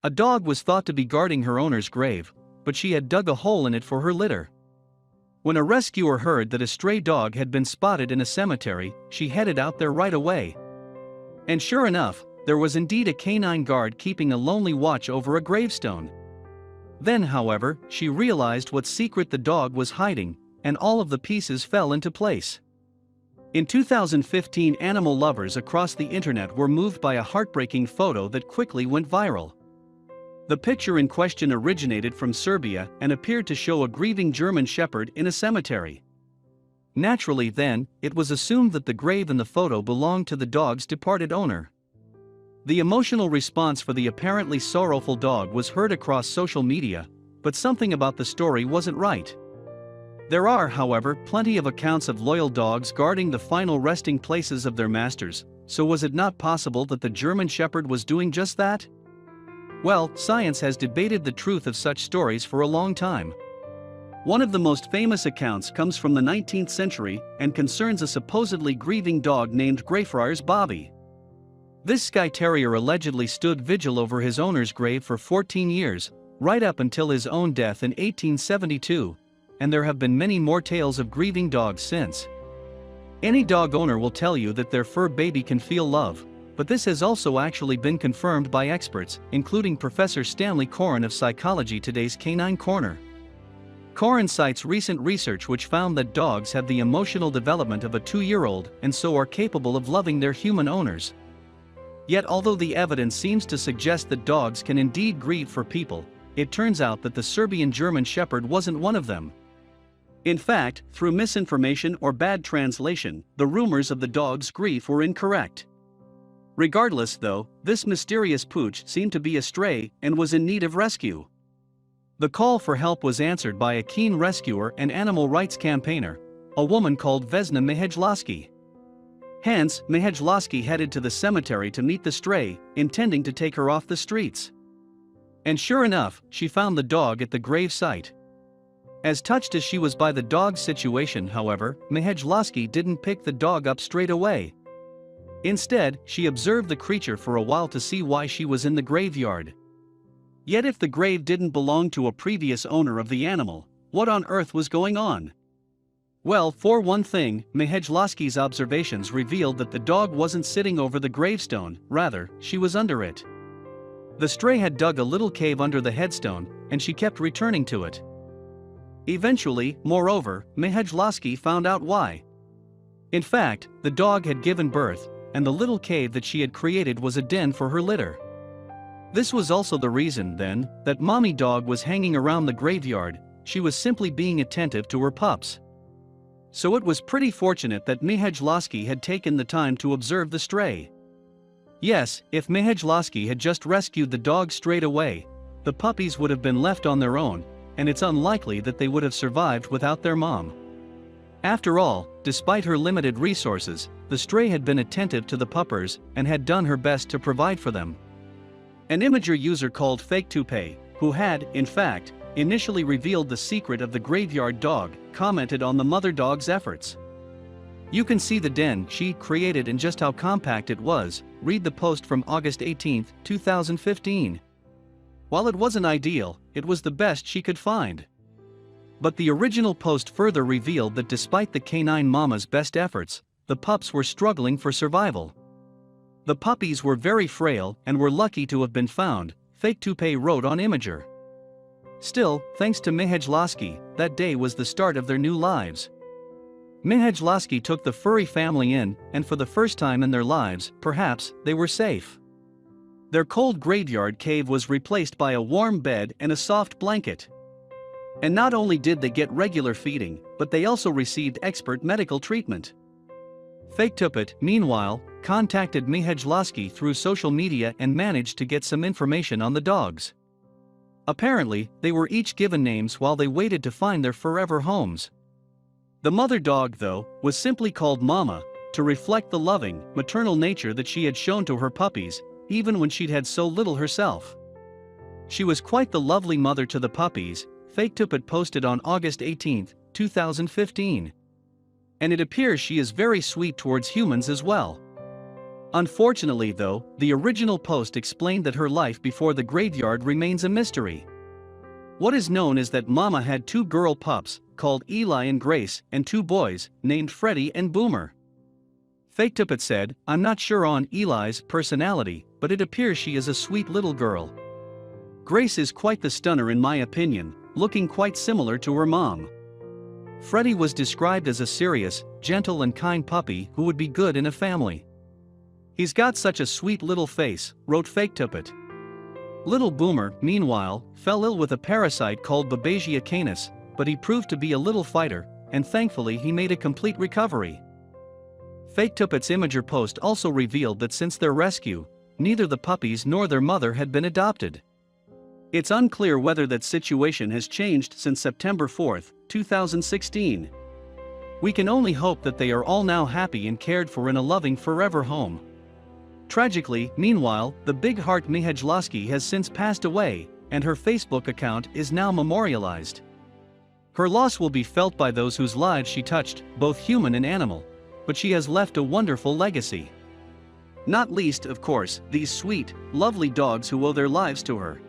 A dog was thought to be guarding her owner's grave, but she had dug a hole in it for her litter. When a rescuer heard that a stray dog had been spotted in a cemetery, she headed out there right away. And sure enough, there was indeed a canine guard keeping a lonely watch over a gravestone. Then, however, she realized what secret the dog was hiding, and all of the pieces fell into place. In 2015, animal lovers across the internet were moved by a heartbreaking photo that quickly went viral. The picture in question originated from Serbia and appeared to show a grieving German shepherd in a cemetery. Naturally then, it was assumed that the grave in the photo belonged to the dog's departed owner. The emotional response for the apparently sorrowful dog was heard across social media, but something about the story wasn't right. There are, however, plenty of accounts of loyal dogs guarding the final resting places of their masters, so was it not possible that the German shepherd was doing just that? Well, science has debated the truth of such stories for a long time. One of the most famous accounts comes from the 19th century and concerns a supposedly grieving dog named Greyfriars Bobby. This Skye Terrier allegedly stood vigil over his owner's grave for 14 years, right up until his own death in 1872, and there have been many more tales of grieving dogs since. Any dog owner will tell you that their fur baby can feel love, but this has also actually been confirmed by experts, including Professor Stanley Coren of Psychology Today's Canine Corner. Coren cites recent research which found that dogs have the emotional development of a 2-year-old and so are capable of loving their human owners. Yet although the evidence seems to suggest that dogs can indeed grieve for people, it turns out that the Serbian German Shepherd wasn't one of them. In fact, through misinformation or bad translation, the rumors of the dog's grief were incorrect. Regardless though, this mysterious pooch seemed to be a stray and was in need of rescue. The call for help was answered by a keen rescuer and animal rights campaigner, a woman called Vesna Mihajloski. Hence, Mihajloski headed to the cemetery to meet the stray, intending to take her off the streets. And sure enough, she found the dog at the grave site. As touched as she was by the dog's situation, however, Mihajloski didn't pick the dog up straight away. Instead, she observed the creature for a while to see why she was in the graveyard. Yet if the grave didn't belong to a previous owner of the animal, what on earth was going on? Well, for one thing, Mihajloski's observations revealed that the dog wasn't sitting over the gravestone, rather, she was under it. The stray had dug a little cave under the headstone, and she kept returning to it. Eventually, moreover, Mihajloski found out why. In fact, the dog had given birth, and the little cave that she had created was a den for her litter. This was also the reason, then, that mommy dog was hanging around the graveyard. She was simply being attentive to her pups. So it was pretty fortunate that Mihajloski had taken the time to observe the stray. Yes, if Mihajloski had just rescued the dog straight away, the puppies would have been left on their own, and it's unlikely that they would have survived without their mom. After all, despite her limited resources, the stray had been attentive to the puppers and had done her best to provide for them. An Imgur user called FakeToupee, who had, in fact, initially revealed the secret of the graveyard dog, commented on the mother dog's efforts. You can see the den she created and just how compact it was. Read the post from August 18, 2015. While it wasn't ideal, it was the best she could find. But the original post further revealed that despite the canine mama's best efforts, the pups were struggling for survival. The puppies were very frail and were lucky to have been found, FakeToupee wrote on Imgur. Still, thanks to Mihajloski, that day was the start of their new lives. Mihajloski took the furry family in, and for the first time in their lives, perhaps, they were safe. Their cold graveyard cave was replaced by a warm bed and a soft blanket. And not only did they get regular feeding, but they also received expert medical treatment. FakeToupee, meanwhile, contacted Mihajloski through social media and managed to get some information on the dogs. Apparently, they were each given names while they waited to find their forever homes. The mother dog, though, was simply called Mama, to reflect the loving, maternal nature that she had shown to her puppies, even when she'd had so little herself. She was quite the lovely mother to the puppies, FakeToupee posted on August 18, 2015. And it appears she is very sweet towards humans as well. Unfortunately though, the original post explained that her life before the graveyard remains a mystery. What is known is that Mama had 2 girl pups, called Eli and Grace, and 2 boys, named Freddie and Boomer. Faketupet said, "I'm not sure on Eli's personality, but it appears she is a sweet little girl. Grace is quite the stunner in my opinion, looking quite similar to her mom. Freddie was described as a serious, gentle and kind puppy who would be good in a family. He's got such a sweet little face," wrote Faketupet. Little Boomer, meanwhile, fell ill with a parasite called Babesia canis, but he proved to be a little fighter, and thankfully he made a complete recovery. Faketupet's Imager post also revealed that since their rescue, neither the puppies nor their mother had been adopted. It's unclear whether that situation has changed since September 4, 2016. We can only hope that they are all now happy and cared for in a loving forever home. Tragically, meanwhile, the big heart Mihajlowski has since passed away, and her Facebook account is now memorialized. Her loss will be felt by those whose lives she touched, both human and animal, but she has left a wonderful legacy. Not least, of course, these sweet, lovely dogs who owe their lives to her.